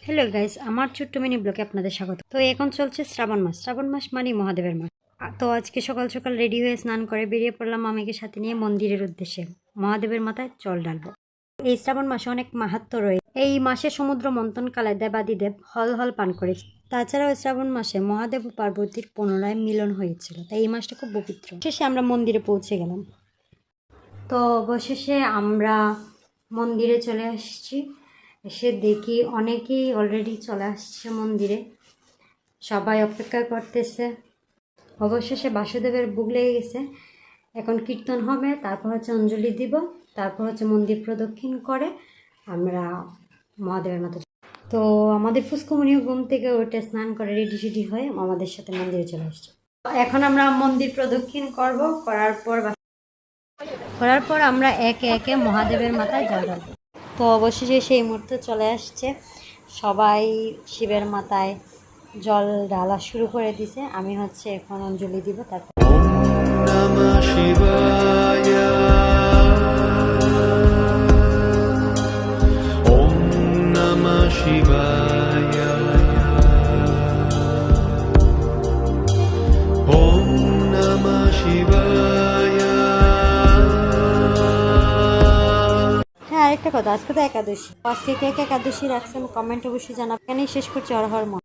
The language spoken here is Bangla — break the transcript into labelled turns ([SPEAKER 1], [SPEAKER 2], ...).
[SPEAKER 1] হ্যালো গাইস, আমার ছোট্ট মিনি ব্লগে আপনাদের স্বাগত। তো এখন চলছে শ্রাবণ মাস মানে মহাদেবের মাস। তো আজকে সকাল সকাল রেডি হয়ে স্নান করে বেরিয়ে পড়লাম মামিকে সাথে নিয়ে মন্দিরের উদ্দেশ্যে মহাদেবের মাথায় জল ঢালবো। এই শ্রাবণ মাসে অনেক মাহাত্ম্য রয়েছে। এই মাসে সমুদ্র মন্থন কালে দেবাদিদেব হল হল পান করেছে। তাছাড়াও শ্রাবণ মাসে মহাদেব ও পার্বতীর পুনরায় মিলন হয়েছিল, তাই এই মাসটা খুব পবিত্র। শেষে আমরা মন্দিরে পৌঁছে গেলাম। তো অবশেষে আমরা মন্দিরে চলে আসছি। এসে দেখি অনেকেই অলরেডি চলে আসছে মন্দিরে, সবাই অপেক্ষা করতেছে। অবশেষে বাসুদেবের ভোগ লেগে গেছে। এখন কীর্তন হবে, তারপর হচ্ছে অঞ্জলি দিব, তারপর হচ্ছে মন্দির প্রদক্ষিণ করে আমরা মহাদেবের মাথা। তো আমাদের ফুসকমনিও ঘুম থেকে উঠে স্নান করে রেডি সেডি হয়ে আমাদের সাথে মন্দিরে চলে আসছে। এখন আমরা মন্দির প্রদক্ষিণ করব, করার পর আমরা একে একে মহাদেবের মাথায় জল ঢালব। তো অবশেষে সেই মুহূর্তে চলে আসছে, সবাই শিবের মাথায় জল ঢালা শুরু করে দিছে। আমি হচ্ছে এখন অঞ্জলি দিব, তারপর
[SPEAKER 2] নমঃ শিবায় ওম নমঃ শিবায় ওম নমঃ শিবায়।
[SPEAKER 1] হ্যাঁ, আরেকটা কথা, আজকে তো একাদশী। আজকে কে কে একাদশী রাখছেন কমেন্ট অবশ্যই জানাবেন। এখানেই শেষ করছি। হর হর মহাদেব।